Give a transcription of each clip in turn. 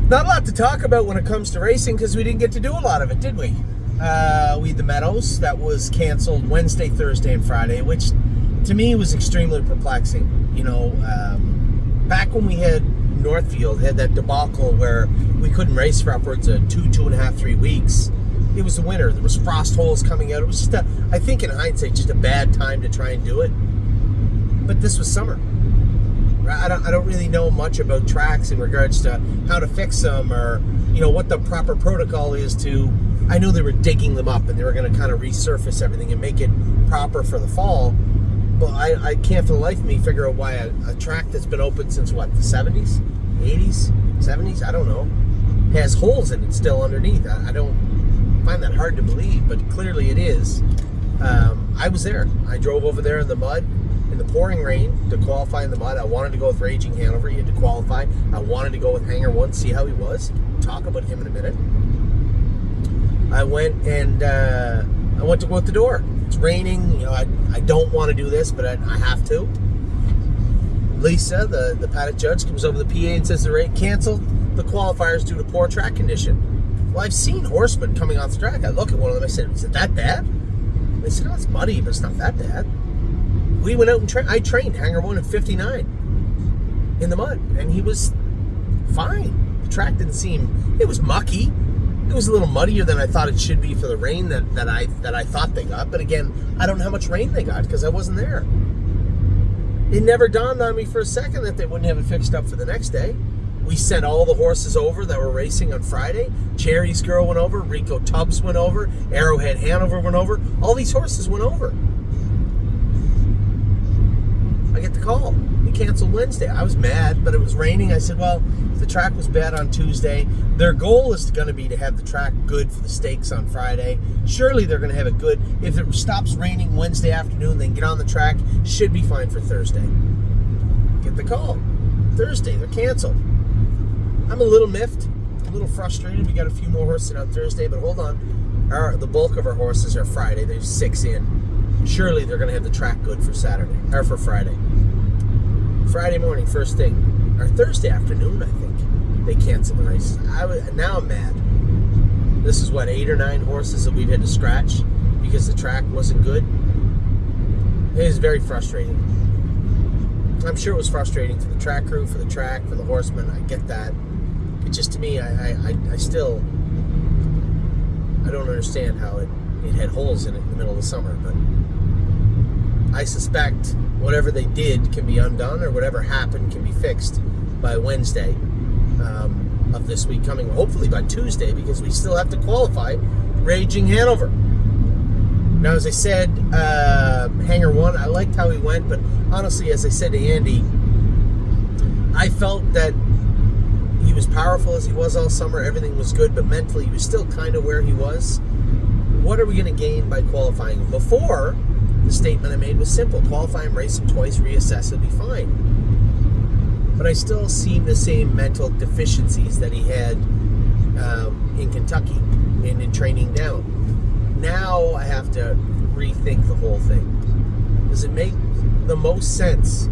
Not a lot to talk about when it comes to racing because we didn't get to do a lot of it, did we? We had the Meadows that was canceled Wednesday, Thursday, and Friday, which to me was extremely perplexing. You know, back when we had Northfield, had that debacle where we couldn't race for upwards of 2.5, 3 weeks. It was the winter. There was frost holes coming out. It was just I think in hindsight, just a bad time to try and do it. But this was summer. I don't really know much about tracks in regards to how to fix them or, you know, what the proper protocol is to. I knew they were digging them up and they were going to kind of resurface everything and make it proper for the fall. But I can't for the life of me figure out why a track that's been open since what, the 70s, 80s, 70s, I don't know, has holes in it still underneath. I don't find that hard to believe, but clearly it is. I was there. I drove over there in the mud, in the pouring rain, to qualify in the mud. I wanted to go with Raging Hanover. He had to qualify. I wanted to go with Hanger 1, see how he was. Talk about him in a minute. I went to go out the door. It's raining. You know, I don't want to do this, but I have to. Lisa, the paddock judge, comes over the PA and says the race canceled the qualifiers due to poor track condition. Well, I've seen horsemen coming off the track. I look at one of them. I said, "Is it that bad?" They said, "No, it's muddy, but it's not that bad." We went out and I trained Hanger 1 in 59 in the mud, and he was fine. The track didn't seem, it was mucky. It was a little muddier than I thought it should be for the rain that I thought they got. But again, I don't know how much rain they got because I wasn't there. It never dawned on me for a second that they wouldn't have it fixed up for the next day. We sent all the horses over that were racing on Friday. Cherry's Girl went over. Rico Tubbs went over. Arrowhead Hanover went over. All these horses went over. I get the call. They canceled Wednesday. I was mad, but it was raining. I said, well, if the track was bad on Tuesday, their goal is going to be to have the track good for the stakes on Friday. Surely they're going to have it good. If it stops raining Wednesday afternoon, then get on the track. Should be fine for Thursday. Get the call. Thursday, they're canceled. I'm a little miffed, a little frustrated. We got a few more horses on Thursday, but hold on. The bulk of our horses are Friday. There's 6 in. Surely they're going to have the track good for Saturday, or for Friday. Friday morning, first thing, or Thursday afternoon, I think, they canceled the races. Now I'm mad. This is what, 8 or 9 horses that we've had to scratch because the track wasn't good. It is very frustrating. I'm sure it was frustrating for the track crew, for the track, for the horsemen. I get that. But just to me, I still, I don't understand how it had holes in it in the middle of the summer, but I suspect whatever they did can be undone, or whatever happened can be fixed by Wednesday of this week coming, hopefully by Tuesday, because we still have to qualify Raging Hanover. Now, as I said, Hanger 1, I liked how he went, but honestly, as I said to Andy, I felt that he was powerful as he was all summer. Everything was good, but mentally he was still kind of where he was. What are we going to gain by qualifying him? Before, the statement I made was simple. Qualify him, race him twice, reassess, it'll be fine. But I still see the same mental deficiencies that he had in Kentucky and in training down. Now I have to rethink the whole thing. Does it make the most sense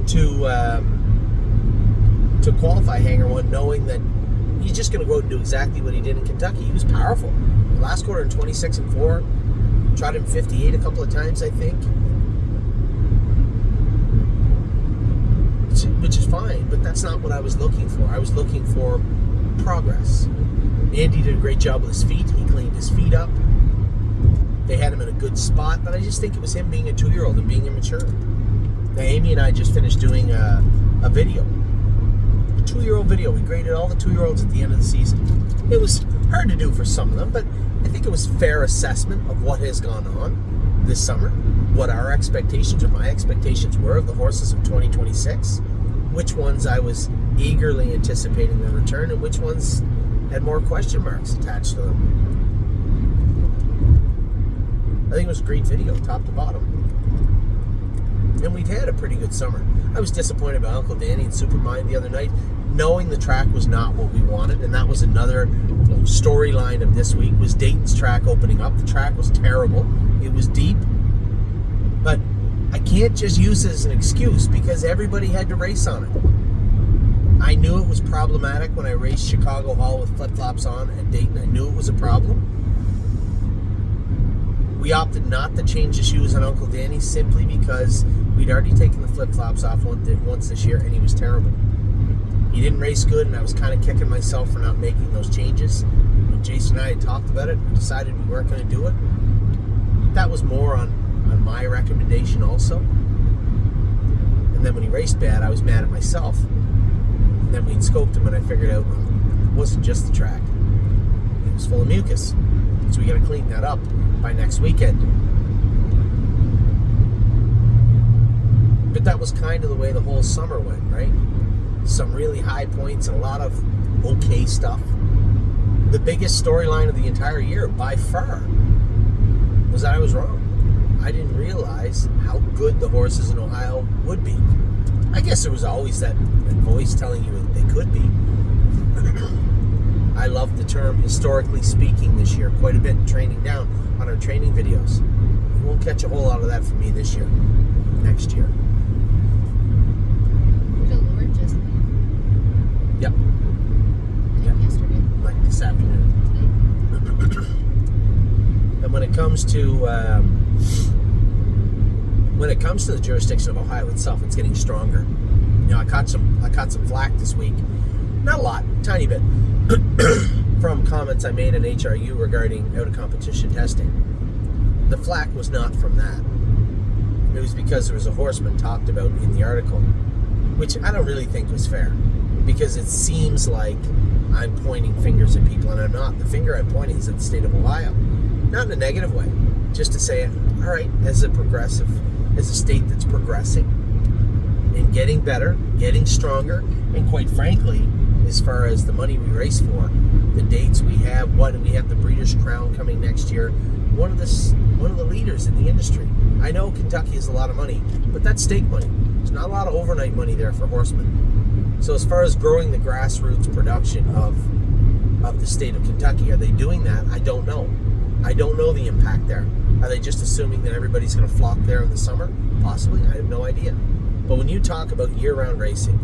to qualify Hanger 1 knowing that he's just going to go out and do exactly what he did in Kentucky? He was powerful. Last quarter in 26-4, tried him 58 a couple of times, I think, which is fine, but that's not what I was looking for. I was looking for progress. Andy did a great job with his feet. He cleaned his feet up. They had him in a good spot, but I just think it was him being a 2-year-old and being immature. Now, Amy and I just finished doing a video. A 2-year-old video. We graded all the 2-year-olds at the end of the season. It was hard to do for some of them, but I think it was fair assessment of what has gone on this summer, what our expectations or my expectations were of the horses of 2026, which ones I was eagerly anticipating their return, and which ones had more question marks attached to them. I think it was a great video, top to bottom. And we've had a pretty good summer. I was disappointed by Uncle Danny and Supermind the other night, knowing the track was not what we wanted, and that was another storyline of this week, was Dayton's track opening up. The track was terrible. It was deep. But I can't just use it as an excuse because everybody had to race on it. I knew it was problematic when I raced Chicago Hall with flip-flops on at Dayton. I knew it was a problem. We opted not to change the shoes on Uncle Danny simply because we'd already taken the flip-flops off once this year, and he was terrible. He didn't race good, and I was kind of kicking myself for not making those changes. When Jason and I had talked about it, we decided we weren't going to do it. That was more on my recommendation also. And then when he raced bad, I was mad at myself. And then we'd scoped him, and I figured out it wasn't just the track. It was full of mucus. So we got to clean that up by next weekend. But that was kind of the way the whole summer went, right? Some really high points and a lot of okay stuff. The biggest storyline of the entire year, by far, was that I was wrong. I didn't realize how good the horses in Ohio would be. I guess there was always that voice telling you that they could be. I love the term historically speaking this year quite a bit, training down on our training videos. You won't catch a whole lot of that from me this year. Next year. The Lord just landed. Yep. Yep. Yesterday. Like this afternoon. And when it comes to the jurisdiction of Ohio itself, it's getting stronger. You know, I caught some flack this week. Not a lot, tiny bit, from comments I made in HRU regarding out of competition testing. The flack was not from that. It was because there was a horseman talked about in the article, which I don't really think was fair, because it seems like I'm pointing fingers at people, and I'm not. The finger I'm pointing is at the state of Ohio. Not in a negative way, just to say, all right, as a state that's progressing and getting better, getting stronger, and quite frankly, as far as the money we race for, the dates we have, we have the Breeders' Crown coming next year, one of the leaders in the industry. I know Kentucky has a lot of money, but that's stake money. There's not a lot of overnight money there for horsemen. So as far as growing the grassroots production of the state of Kentucky, are they doing that? I don't know. I don't know the impact there. Are they just assuming that everybody's going to flock there in the summer? Possibly. I have no idea. But when you talk about year-round racing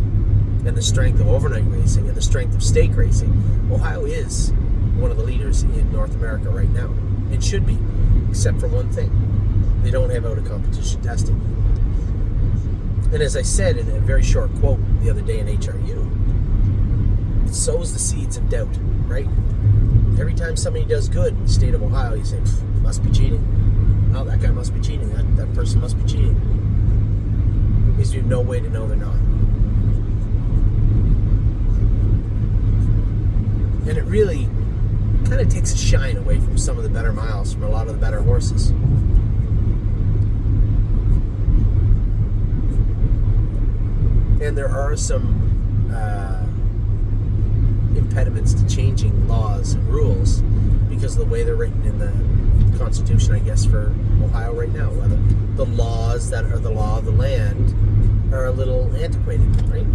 and the strength of overnight racing and the strength of stake racing, Ohio is one of the leaders in North America right now. It should be, except for one thing. They don't have out-of-competition testing. And as I said in a very short quote the other day in HRU, it sows the seeds of doubt, right? Every time somebody does good in the state of Ohio, you say, must be cheating. Oh, that guy must be cheating. That person must be cheating. Because you have no way to know they're not. And it really kind of takes a shine away from some of the better miles, from a lot of the better horses. And there are some impediments to changing laws and rules because of the way they're written in the Constitution, I guess, for Ohio right now. The laws that are the law of the land are a little antiquated, right?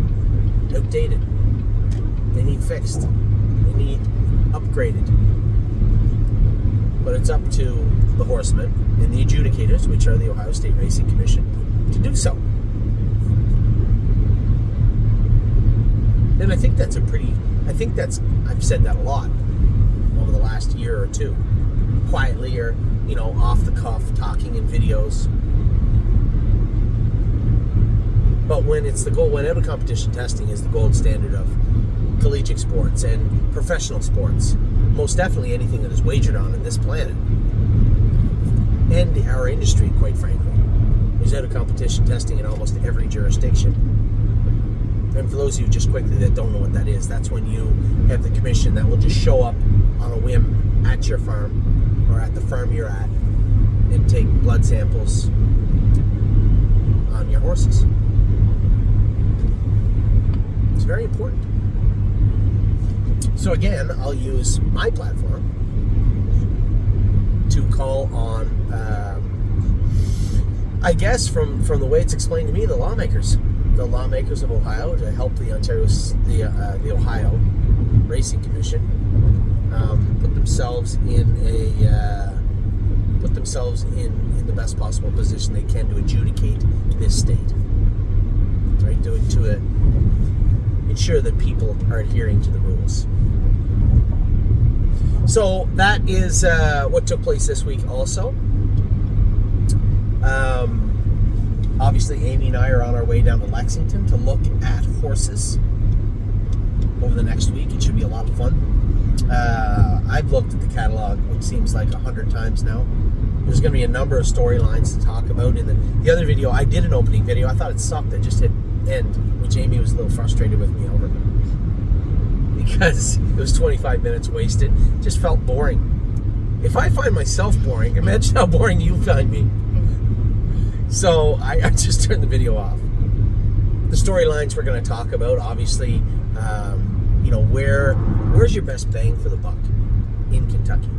Outdated. They need fixed. They need upgraded. But it's up to the horsemen and the adjudicators, which are the Ohio State Racing Commission, to do so. And I think I've said that a lot over the last year or two. Quietly or, off the cuff, talking in videos. But when out of competition testing is the gold standard of collegiate sports and professional sports, most definitely anything that is wagered on this planet, and our industry, quite frankly, there's out of competition testing in almost every jurisdiction. And for those of you just quickly that don't know what that is, that's when you have the commission that will just show up on a whim at your farm or at the farm you're at and take blood samples on your horses. It's very important. So again, I'll use my platform to call on, I guess from the way it's explained to me, the lawmakers of Ohio to help the Ohio Racing Commission put themselves in the best possible position they can to adjudicate this state, right? ensure that people are adhering to the rules. So that is what took place this week also. Obviously, Amy and I are on our way down to Lexington to look at horses over the next week. It should be a lot of fun. I've looked at the catalog, which seems like 100 times now. There's going to be a number of storylines to talk about. In the other video, I did an opening video. I thought it sucked. I just hit end, which Amy was a little frustrated with me over because it was 25 minutes wasted. It just felt boring. If I find myself boring, imagine how boring you find me. So I just turned the video off. The storylines we're going to talk about, obviously, where's your best bang for the buck in Kentucky?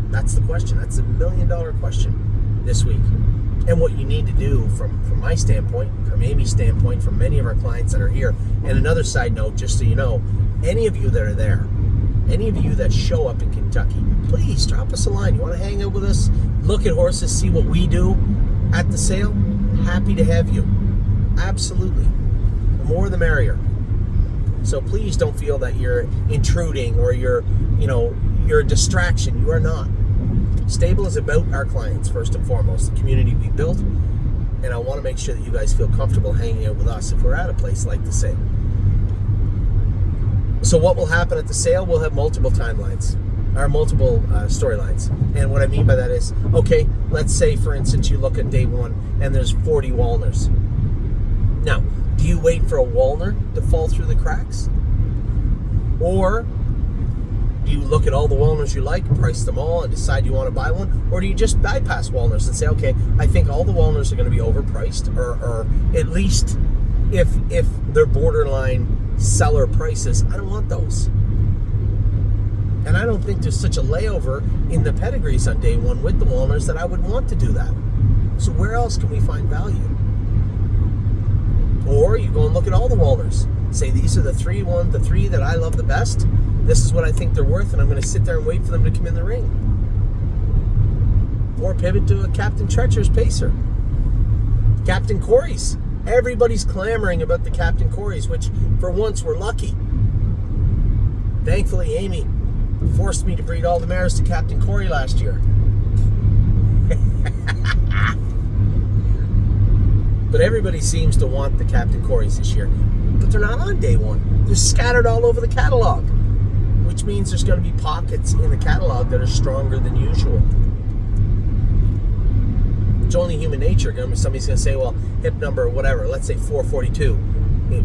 That's the question. That's $1 million question this week. And what you need to do from my standpoint, from Amy's standpoint, from many of our clients that are here. And another side note, just so you know, any of you that are there, any of you that show up in Kentucky, please drop us a line. You want to hang out with us, look at horses, see what we do at the sale? Happy to have you. Absolutely. The more the merrier. So please don't feel that you're intruding or you're a distraction. You are not. Stable is about our clients, first and foremost, the community we built. And I want to make sure that you guys feel comfortable hanging out with us if we're at a place like the sale. So what will happen at the sale? We'll have multiple timelines, or multiple storylines. And what I mean by that is, okay, let's say, for instance, you look at day one and there's 40 Walners. Now, do you wait for a Walner to fall through the cracks? Or do you look at all the Walners you like, price them all, and decide you want to buy one? Or do you just bypass Walners and say, okay, I think all the Walners are going to be overpriced, or at least if they're borderline seller prices, I don't want those. And I don't think there's such a layover in the pedigrees on day one with the Walners that I would want to do that. So where else can we find value? Or you go and look at all the Walners. Say these are the three that I love the best. This is what I think they're worth, and I'm going to sit there and wait for them to come in the ring. Or pivot to a Captain Treacher's Pacer. Captain Corey's. Everybody's clamoring about the Captain Corey's, which for once we're lucky. Thankfully, Amy forced me to breed all the mares to Captain Corey last year. But everybody seems to want the Captain Corey's this year. But they're not on day one. They're scattered all over the catalog. Which means there's going to be pockets in the catalog that are stronger than usual. It's only human nature. Somebody's going to say, well, hip number, whatever, let's say 442,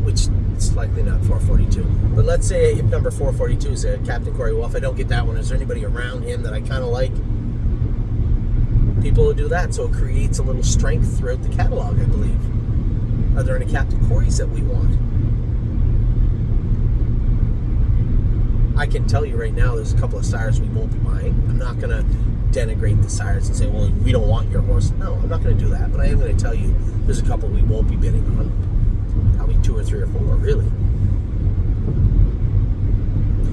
which it's likely not 442. But let's say hip number 442 is a Captain Corey. Well, if I don't get that one, is there anybody around him that I kind of like? People will do that, so it creates a little strength throughout the catalog, I believe. Are there any Captain Corey's that we want? I can tell you right now, there's a couple of sires we won't be buying. I'm not going to denigrate the sires and say, well, we don't want your horse. No, I'm not going to do that. But I am going to tell you there's a couple we won't be bidding on. Probably 2 or 3 or 4, really.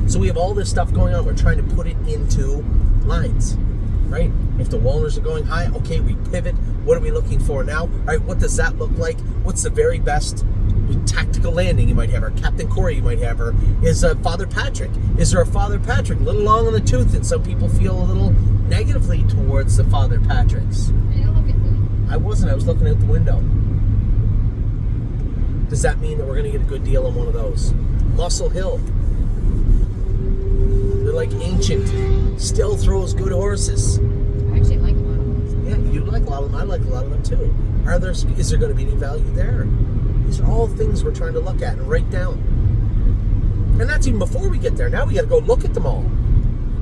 So we have all this stuff going on. We're trying to put it into lines, right? If the Walners are going high, okay, we pivot. What are we looking for now? All right, what does that look like? What's the very best tactical landing you might have, or Captain Corey you might have, or is Father Patrick? Is there a Father Patrick? A little long on the tooth, and some people feel a little negatively towards the Father Patricks. I wasn't. I was looking out the window. Does that mean that we're going to get a good deal on one of those? Muscle Hill. They're like ancient. Still throws good horses. I actually like a lot of those. Yeah, you like a lot of them. I like a lot of them too. Is there going to be any value there? These are all things we're trying to look at and write down. And that's even before we get there. Now we got to go look at them all.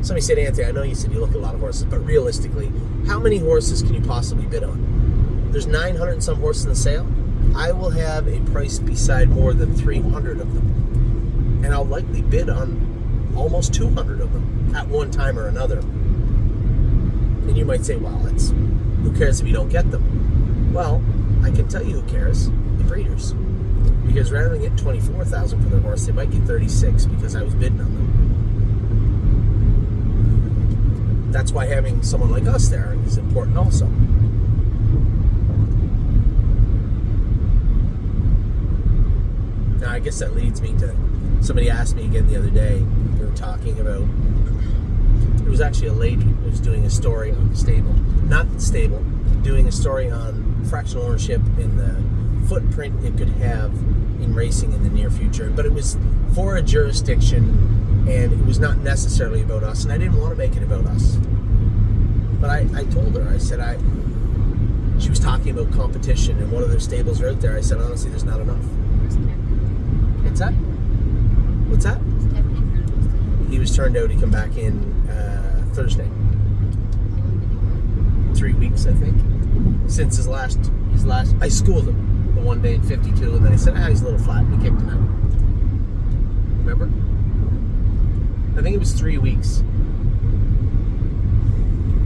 Somebody said, Anthony, I know you said you look at a lot of horses, but realistically, how many horses can you possibly bid on? There's 900 and some horses in the sale. I will have a price beside more than 300 of them. And I'll likely bid on almost 200 of them at one time or another. And you might say, well, who cares if you don't get them? Well, I can tell you who cares. The breeders. Because rather than get $24,000 for their horse, they might get $36,000 because I was bidding on them. That's why having someone like us there is important also. Now, I guess that leads me to, somebody asked me again the other day, we were talking about, it was actually a lady who was doing a story on doing a story on fractional ownership and the footprint it could have in racing in the near future. But it was for a jurisdiction, and it was not necessarily about us, and I didn't want to make it about us. But I told her, I said, she was talking about competition and what other stables are out there. I said, honestly, there's not enough. What's that? What's that? He was turned out. He come back in Thursday. 3 weeks, I think. Since his last, I schooled him the one day in 52, and then I said, he's a little flat, and we kicked him out. Remember? I think it was 3 weeks.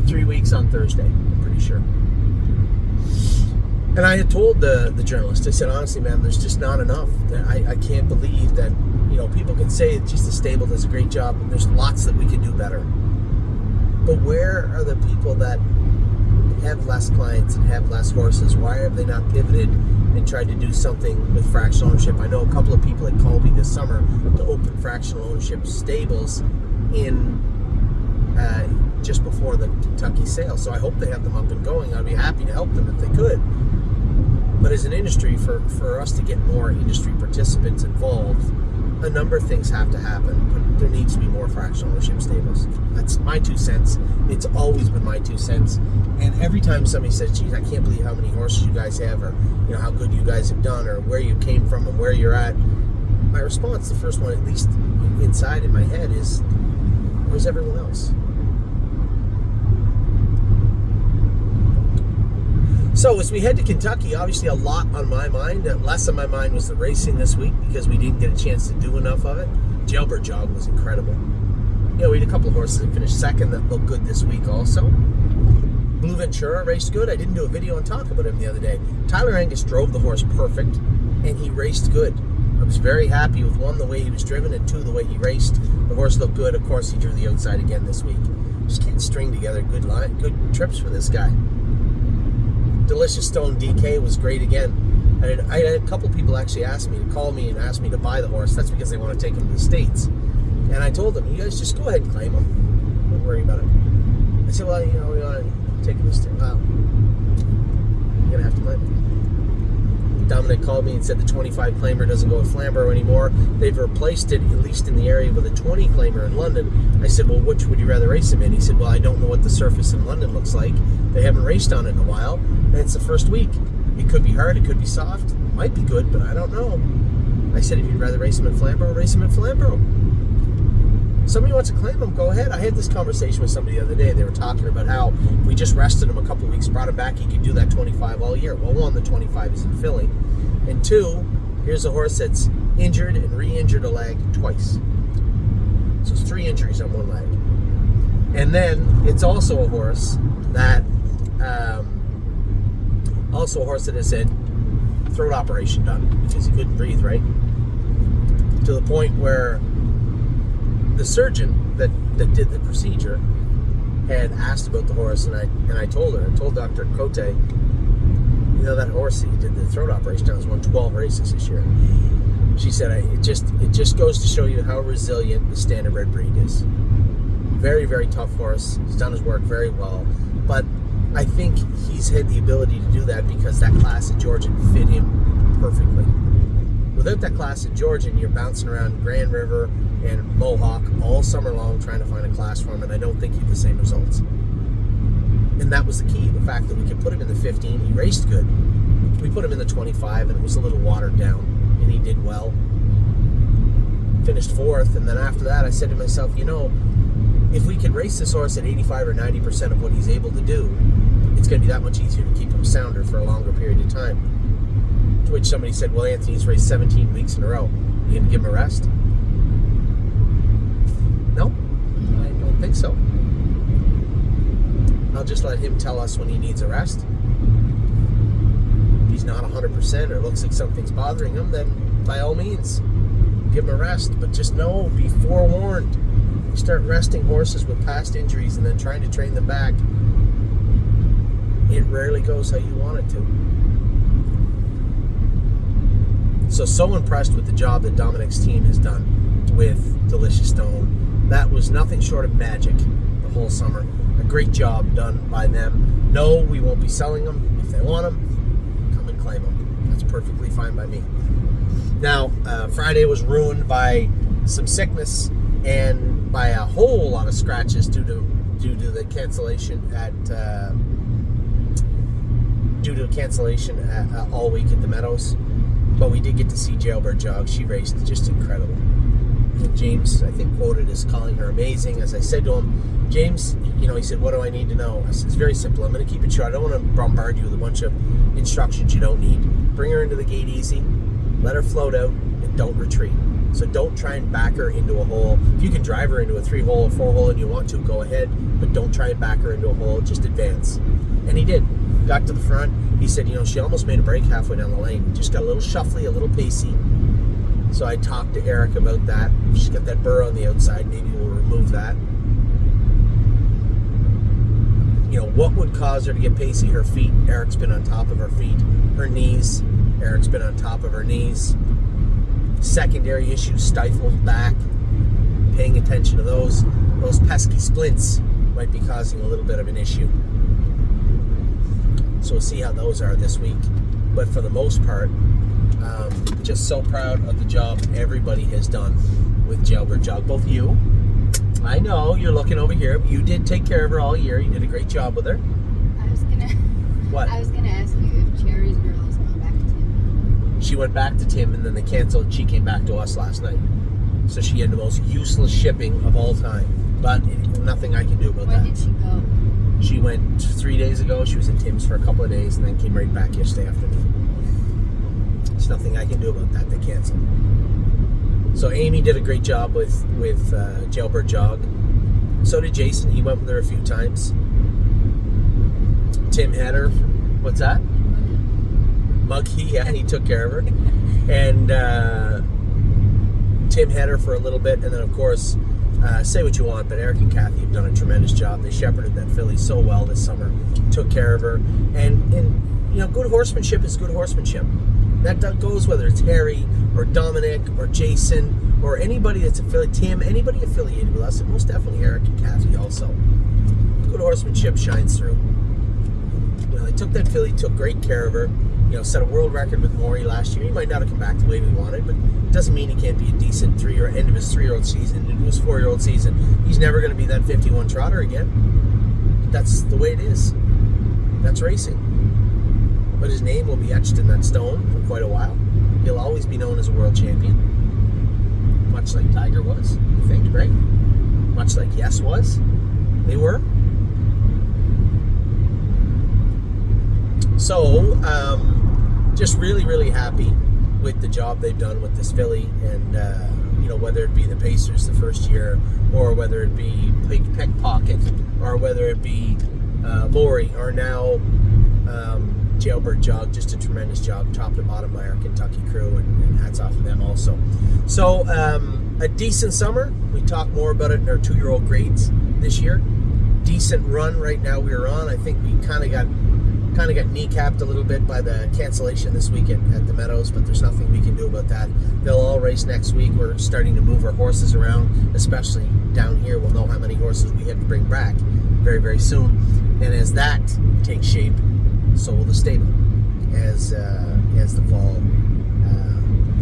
3 weeks on Thursday, I'm pretty sure. And I had told the journalist, I said, honestly, man, there's just not enough. I can't believe that, people can say it's just the stable does a great job, and there's lots that we could do better. But where are the people that have less clients and have less horses? Why have they not pivoted and tried to do something with fractional ownership? I know a couple of people had called me this summer to open fractional ownership stables in just before the Kentucky sale. So I hope they have them up and going. I'd be happy to help them if they could. But as an industry, for us to get more industry participants involved, a number of things have to happen. But there needs to be more fractional ownership stables. That's my 2 cents. It's always been my 2 cents. And every time somebody says, geez, I can't believe how many horses you guys have, or how good you guys have done, or where you came from and where you're at, my response, the first one, at least inside in my head, is, where's everyone else? So as we head to Kentucky, obviously a lot on my mind. Less on my mind was the racing this week because we didn't get a chance to do enough of it. Jailbird Jog was incredible. We had a couple of horses that finished second that looked good this week also. Blue Ventura raced good. I didn't do a video and talk about him the other day. Tyler Angus drove the horse perfect, and he raced good. I was very happy with, 1, the way he was driven, and 2, the way he raced. The horse looked good. Of course, he drew the outside again this week. Just can't string together good trips for this guy. Delicious Stone DK was great again. I had a couple people actually ask me to call me and ask me to buy the horse. That's because they want to take him to the States. And I told them, you guys just go ahead and claim him. Don't worry about it. I said, well, we want to take him to the States. Wow. You're going to have to claim him. Dominic called me and said the 25 claimer doesn't go with Flamborough anymore. They've replaced it, at least in the area, with a 20 claimer in London. I said, well, which would you rather race him in? He said, well, I don't know what the surface in London looks like. They haven't raced on it in a while, and it's the first week. It could be hard, it could be soft, it might be good, but I don't know. I said, if you'd rather race him at Flamborough, race him at Flamborough. Somebody wants to claim him, go ahead. I had this conversation with somebody the other day. They were talking about how if we just rested him a couple of weeks, brought him back, he could do that 25 all year. Well, 1, the 25 isn't filling. And 2, here's a horse that's injured and re-injured a leg twice. So it's 3 injuries on one leg. And then it's also a horse that has had throat operation done because he couldn't breathe, right? To the point where the surgeon that did the procedure had asked about the horse, and I told Dr. Cote, that horse he did the throat operation on has won 12 races this year. She said, it just goes to show you how resilient the standardbred breed is. Very, very tough horse. He's done his work very well, but I think he's had the ability to do that because that class at Georgian fit him perfectly. Without that class at Georgian, you're bouncing around Grand River and Mohawk all summer long trying to find a class for him, and I don't think you get the same results. And that was the key, the fact that we could put him in the 15. He raced good. We put him in the 25, and it was a little watered down, and he did well. Finished 4th, and then after that, I said to myself, if we can race this horse at 85 or 90% of what he's able to do, it's going to be that much easier to keep him sounder for a longer period of time. To which somebody said, well, Anthony's raced 17 weeks in a row. You going to give him a rest? No, I don't think so. I'll just let him tell us when he needs a rest. If he's not 100% or looks like something's bothering him, then by all means, give him a rest. But just know, be forewarned. You start resting horses with past injuries and then trying to train them back, it rarely goes how you want it to. So impressed with the job that Dominic's team has done with Delicious Stone. That was nothing short of magic the whole summer. A great job done by them. No, we won't be selling them. If they want them, come and claim them. That's perfectly fine by me. Now, Friday was ruined by some sickness and by a whole lot of scratches due to the cancellation all week at the Meadows. But we did get to see Jailbird Jog. She raced just incredible. And James, I think, quoted as calling her amazing. As I said to him, James, he said, what do I need to know? I said, it's very simple. I'm going to keep it short. I don't want to bombard you with a bunch of instructions you don't need. Bring her into the gate easy. Let her float out and don't retreat. So don't try and back her into a hole. If you can drive her into a 3-hole or 4-hole and you want to, go ahead. But don't try and back her into a hole. Just advance. And he did. Got to the front. He said, she almost made a break halfway down the lane. Just got a little shuffly, a little pacey. So I talked to Eric about that. She's got that burr on the outside. Maybe we'll remove that. What would cause her to get pacey? Her feet. Eric's been on top of her feet. Her knees. Eric's been on top of her knees. Secondary issues, stifled back. Paying attention to those pesky splints might be causing a little bit of an issue. So we'll see how those are this week. But for the most part, just so proud of the job everybody has done with Jailbird Jog. Both you. I know you're looking over here, but you did take care of her all year. You did a great job with her. What? I was gonna ask you if Cherry's girl is going back to Tim. She went back to Tim, and then they canceled, and she came back to us last night. So she had the most useless shipping of all time. But nothing I can do about that. When did she go? She went 3 days ago. She was in Tim's for a couple of days, and then came right back yesterday afternoon. There's nothing I can do about that. They canceled. So Amy did a great job with Jailbird Jog. So did Jason. He went with her a few times. Tim had her. What's that? Muggy. Yeah, he took care of her. And Tim had her for a little bit, and then of course, say what you want, but Eric and Kathy have done a tremendous job. They shepherded that filly so well this summer, took care of her, and good horsemanship is good horsemanship. That goes whether it's Harry or Dominic or Jason or anybody that's affiliated, Tim, anybody affiliated with us, and most definitely Eric and Kathy also. Good horsemanship shines through. They took that filly, took great care of her. Set a world record with Maury last year. He might not have come back the way we wanted, but it doesn't mean he can't be a decent end of his 3-year-old season, into his 4-year-old season. He's never going to be that 51 trotter again. But that's the way it is. That's racing. But his name will be etched in that stone for quite a while. He'll always be known as a world champion. Much like Tiger was, I think, right? Much like Yes was. They were. So, just really, really happy with the job they've done with this filly, and whether it be the Pacers the first year, or whether it be Pickpocket, or whether it be Maury, or now Jailbird Jog, just a tremendous job, top to bottom by our Kentucky crew, and hats off to them also. So, a decent summer. We talk more about it in our 2-year-old grades this year. Decent run right now we're on. I think we kind of got kneecapped a little bit by the cancellation this week at the Meadows, but there's nothing we can do about that. They'll all race next week. We're starting to move our horses around, especially down here. We'll know how many horses we have to bring back very, very soon. And as that takes shape, so will the stable as the fall,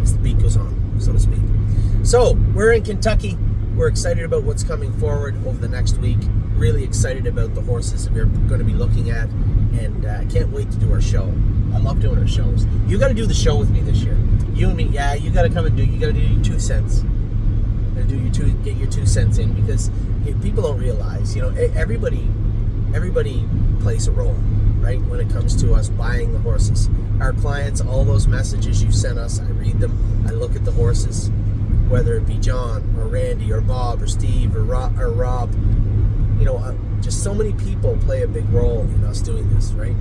as the beat goes on, so to speak. So we're in Kentucky. We're excited about what's coming forward over the next week. Really excited about the horses that we're going to be looking at, and I can't wait to do our show. I love doing our shows. You got to do the show with me this year. You and me, yeah. You got to come and you got to do your 2 cents. Get your 2 cents in, because people don't realize, everybody plays a role, right? When it comes to us buying the horses, our clients, all those messages you sent us, I read them. I look at the horses, whether it be John or Randy or Bob or Steve or Rob. Just so many people play a big role in us doing this, right?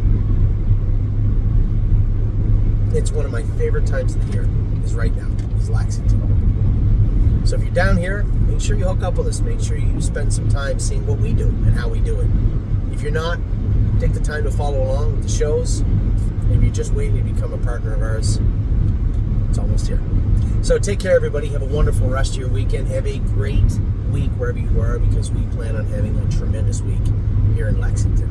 It's one of my favorite times of the year, is right now, is Lexington. So if you're down here, make sure you hook up with us. Make sure you spend some time seeing what we do and how we do it. If you're not, take the time to follow along with the shows. If you're just waiting to become a partner of ours, It's almost here. So take care, everybody. Have a wonderful rest of your weekend. Have a great week wherever you are, because we plan on having a tremendous week here in Lexington.